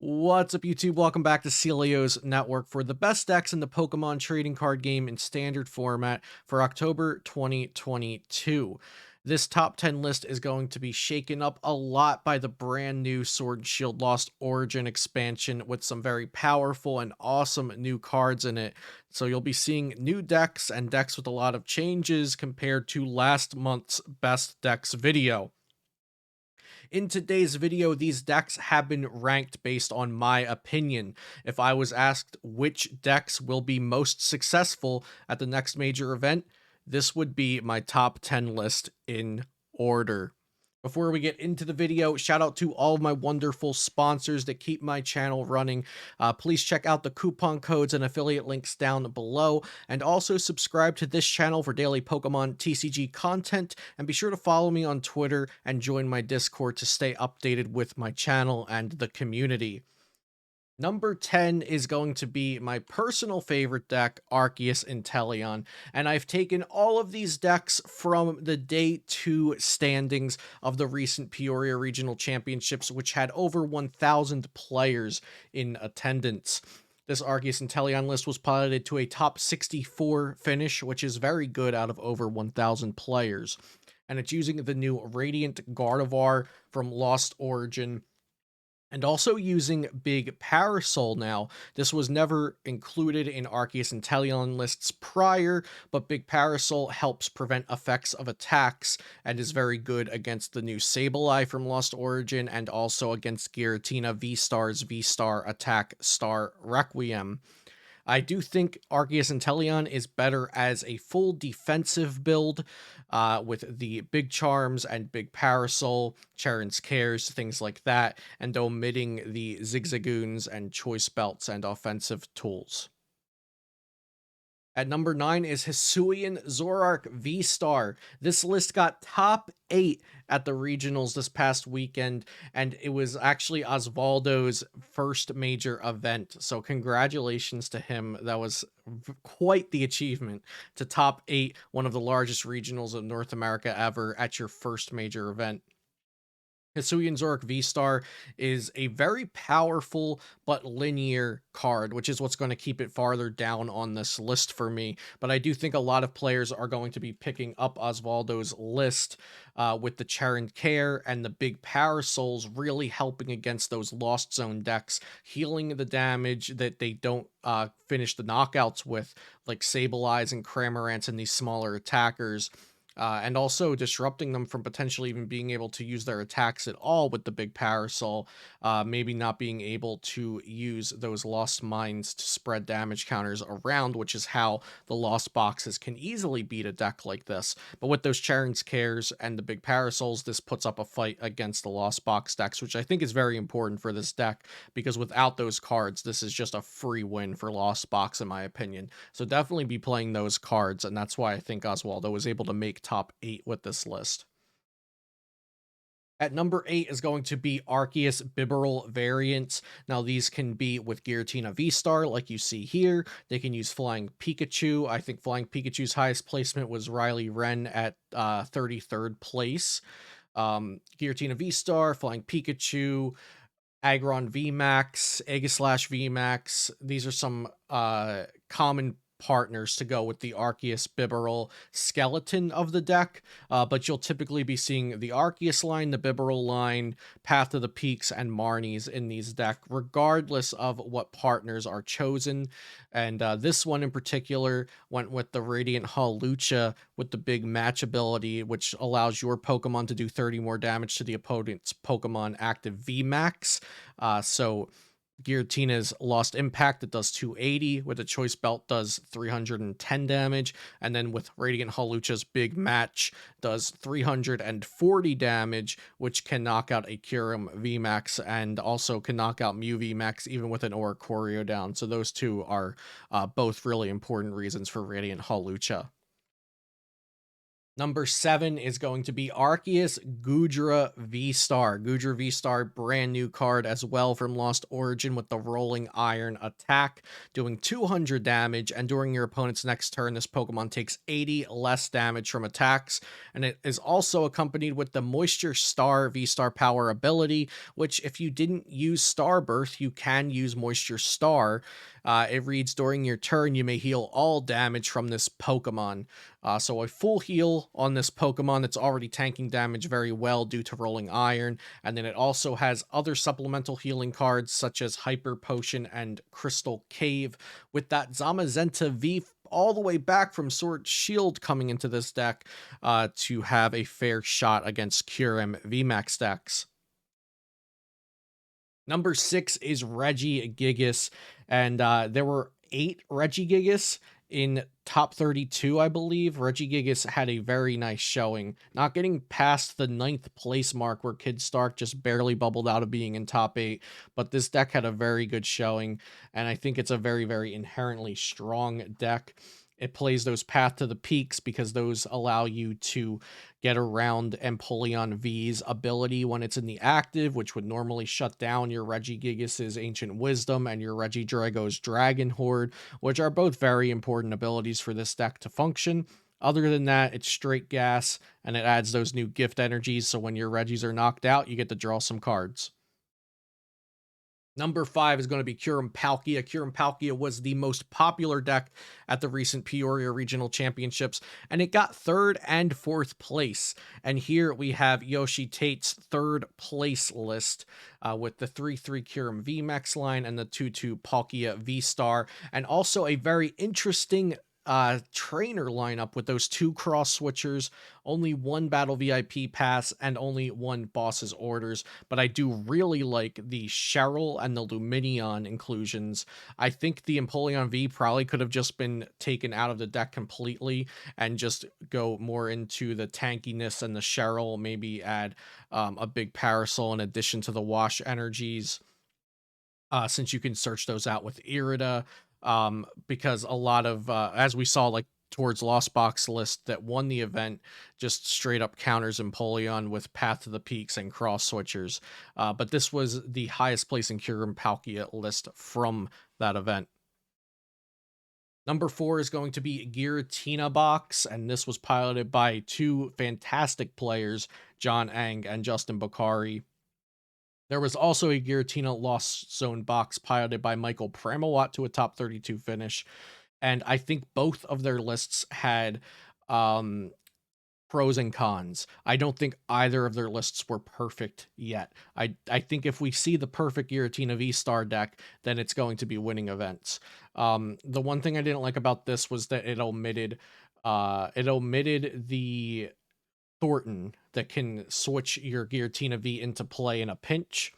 What's up, YouTube? Welcome back to Celio's Network for the best decks in the Pokemon trading card game in standard format for October 2022. This top 10 list is going to be shaken up a lot by the brand new Sword and Shield Lost Origin expansion with some very powerful and awesome new cards in it. So you'll be seeing new decks and decks with a lot of changes compared to last month's best decks video. In today's video, these decks have been ranked based on my opinion. If I was asked which decks will be most successful at the next major event, this would be my top 10 list in order. Before we get into the video, shout out to all of my wonderful sponsors that keep my channel running. Please check out the coupon codes and affiliate links down below, and also subscribe to this channel for daily Pokemon TCG content, and be sure to follow me on Twitter and join my Discord to stay updated with my channel and the community. Number 10 is going to be my personal favorite deck, Arceus Intelion, and I've taken all of these decks from the Day 2 standings of the recent Peoria Regional Championships, which had over 1,000 players in attendance. This Arceus Intelion list was piloted to a top 64 finish, which is very good out of over 1,000 players. And it's using the new Radiant Gardevoir from Lost Origin, and also using Big Parasol now. This was never included in Arceus Intelion lists prior, but Big Parasol helps prevent effects of attacks and is very good against the new Sableye from Lost Origin and also against Giratina VSTAR's VSTAR Attack Star Requiem. I do think Arceus Intelion is better as a full defensive build with the big charms and big parasol, Charon's Cares, things like that, and omitting the Zigzagoons and choice belts and offensive tools. At number 9 is Hisuian Zoroark V-Star. This list got top 8 at the regionals this past weekend, and it was actually Osvaldo's first major event. So congratulations to him. That was quite the achievement to top 8 one of the largest regionals of North America ever at your first major event. Hisuian Zoroark V-Star is a very powerful but linear card, which is what's going to keep it farther down on this list for me. But I do think a lot of players are going to be picking up Osvaldo's list with the Charon Care and the big Parasols really helping against those Lost Zone decks, healing the damage that they don't finish the knockouts with, like Sableyes and Cramorants and these smaller attackers. And also disrupting them from potentially even being able to use their attacks at all with the big Parasol, maybe not being able to use those Lost Mines to spread damage counters around, which is how the Lost Boxes can easily beat a deck like this. But with those Charon's Cares and the big Parasols, this puts up a fight against the Lost Box decks, which I think is very important for this deck, because without those cards, this is just a free win for Lost Box, in my opinion. So definitely be playing those cards, and that's why I think Osvaldo was able to make top 8 with this list. At number 8 is going to be Arceus Biberel variants. Now, these can be with Giratina V-Star, like you see here. They can use Flying Pikachu. I think Flying Pikachu's highest placement was Riley Wren at 33rd place. Giratina V-Star, Flying Pikachu, Aggron VMAX, Aegislash VMAX. These are some common partners to go with the Arceus Biberel skeleton of the deck, but you'll typically be seeing the Arceus line, the Biberel line, Path of the Peaks, and Marnie's in these decks, regardless of what partners are chosen. And this one in particular went with the Radiant Hawlucha with the big match ability, which allows your Pokemon to do 30 more damage to the opponent's Pokemon active VMAX. So Giratina's Lost Impact, it does 280, with a Choice Belt does 310 damage, and then with Radiant Hawlucha's Big Match does 340 damage, which can knock out a Kyurem VMAX and also can knock out Mew VMAX even with an Oricorio down. So those two are both really important reasons for Radiant Hawlucha. Number 7 is going to be Arceus Goodra VSTAR. Goodra VSTAR, brand new card as well from Lost Origin with the Rolling Iron attack, doing 200 damage. And during your opponent's next turn, this Pokemon takes 80 less damage from attacks. And it is also accompanied with the Moisture Star VSTAR power ability, which if you didn't use Star Birth, you can use Moisture Star. It reads, during your turn, you may heal all damage from this Pokemon. So a full heal on this Pokemon that's already tanking damage very well due to Rolling Iron, and then it also has other supplemental healing cards such as Hyper Potion and Crystal Cave, with that Zamazenta V all the way back from Sword Shield coming into this deck to have a fair shot against Kyurem VMAX decks. Number 6 is Regigigas, and there were 8 Regigigas in top 32, I believe. Regigigas had a very nice showing, not getting past the 9th place mark where Kid Stark just barely bubbled out of being in top 8, but this deck had a very good showing, and I think it's a very, very inherently strong deck. It plays those Path to the Peaks because those allow you to get around Empoleon V's ability when it's in the active, which would normally shut down your Regigigas' Ancient Wisdom and your Regidrago's Dragon Horde, which are both very important abilities for this deck to function. Other than that, it's straight gas, and it adds those new gift energies, so when your Regis are knocked out, you get to draw some cards. Number 5 is going to be Kyurem Palkia. Kyurem Palkia was the most popular deck at the recent Peoria Regional Championships, and it got 3rd and 4th place. And here we have Yoshi Tate's 3rd place list with the 3-3 Kyurem VMAX line and the 2-2 Palkia V-Star, and also a very interesting trainer lineup with those 2 cross switchers, only 1 battle VIP pass, and only 1 boss's orders. But I do really like the Cheryl and the Luminion inclusions. I think the Empoleon V probably could have just been taken out of the deck completely and just go more into the tankiness, and the Cheryl maybe add a big Parasol in addition to the Wash energies, since you can search those out with Irida, because a lot of as we saw, like towards Lost Box list that won the event, just straight up counters Empoleon with Path to the Peaks and cross switchers, but this was the highest place in Kyurem Palkia list from that event. Number 4 is going to be Giratina Box, and this was piloted by 2 fantastic players, John Ang and Justin Bakari. There was also a Giratina Lost Zone box piloted by Michael Pramawat to a top 32 finish. And I think both of their lists had pros and cons. I don't think either of their lists were perfect yet. I think if we see the perfect Giratina V-Star deck, then it's going to be winning events. The one thing I didn't like about this was that it omitted the Thornton that can switch your Giratina V into play in a pinch.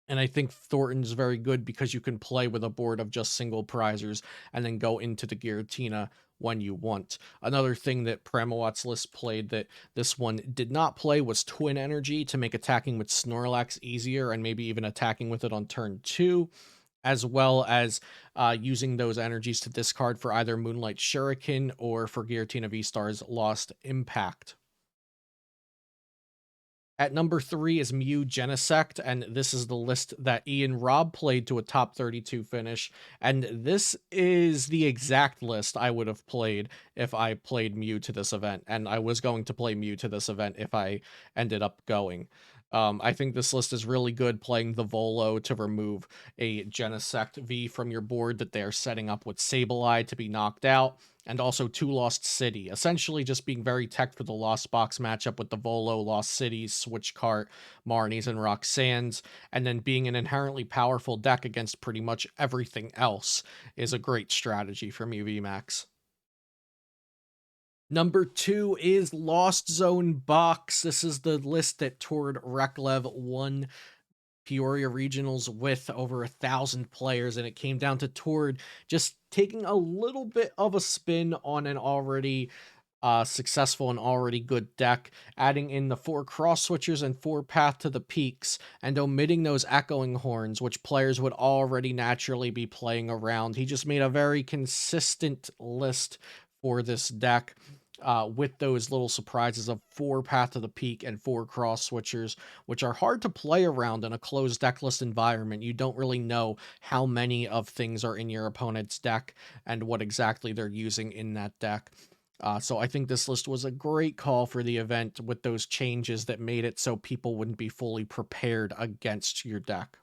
And I think Thornton's very good because you can play with a board of just single prizers and then go into the Giratina when you want. Another thing that Pramawat's list played that this one did not play was Twin Energy to make attacking with Snorlax easier and maybe even attacking with it on turn 2, as well as using those energies to discard for either Moonlight Shuriken or for Giratina V-Star's Lost Impact. At number 3 is Mew Genesect, and this is the list that Ian Robb played to a top 32 finish, and this is the exact list I would have played if I played Mew to this event, and I was going to play Mew to this event if I ended up going. I think this list is really good playing the Volo to remove a Genesect V from your board that they're setting up with Sableye to be knocked out, and also 2 Lost City, essentially just being very tech for the Lost Box matchup with the Volo, Lost Cities, Switchcart, Marnies, and Roxanne's, and then being an inherently powerful deck against pretty much everything else is a great strategy for Mew VMAX. Number 2 is Lost Zone Box. This is the list that toured Reklev won Peoria Regionals with over 1,000 players, and it came down to Tord just taking a little bit of a spin on an already successful and already good deck, adding in the 4 cross switchers and 4 Path to the Peaks, and omitting those Echoing Horns, which players would already naturally be playing around. He just made a very consistent list for this deck. with those little surprises of 4 Path to the Peak and 4 Cross Switchers, which are hard to play around in a closed deck list environment. You don't really know how many of things are in your opponent's deck and what exactly they're using in that deck. So I think this list was a great call for the event with those changes that made it so people wouldn't be fully prepared against your deck.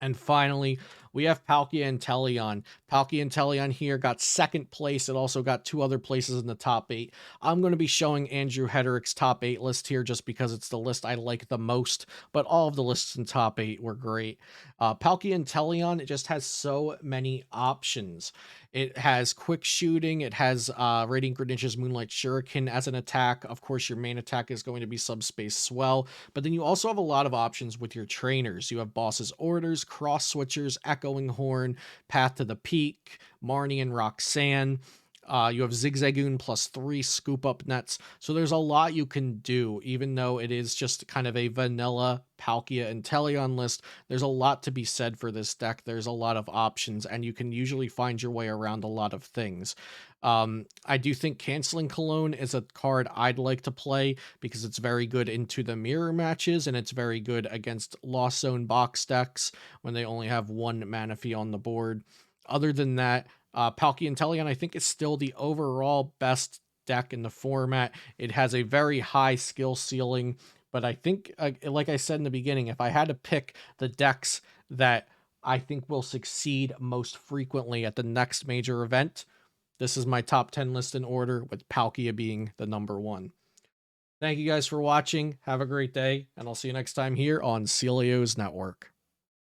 And finally, we have Palkia Intelion. Palkia Intelion here got second place. It also got 2 other places in the top 8. I'm going to be showing Andrew Hederick's top 8 list here just because it's the list I like the most, but all of the lists in top 8 were great. Palkia Intelion, it just has so many options. It has quick shooting. It has Radiant Greninja's Moonlight Shuriken as an attack. Of course, your main attack is going to be Subspace Swell, but then you also have a lot of options with your trainers. You have Boss's Orders, Cross Switchers, Echoing Horn, Path to the Peak, Marnie and Roxanne. You have Zigzagoon +3 scoop up nets. So there's a lot you can do, even though it is just kind of a vanilla Palkia Inteleon list. There's a lot to be said for this deck. There's a lot of options, and you can usually find your way around a lot of things. I do think Canceling Cologne is a card I'd like to play because it's very good into the mirror matches, and it's very good against Lost Zone box decks when they only have 1 Manaphy on the board. Other than that, Palkia Inteleon, I think, is still the overall best deck in the format. It has a very high skill ceiling, but I think, like I said in the beginning, if I had to pick the decks that I think will succeed most frequently at the next major event, this is my top 10 list in order, with Palkia being the number 1. Thank you guys for watching. Have a great day, and I'll see you next time here on Celio's Network.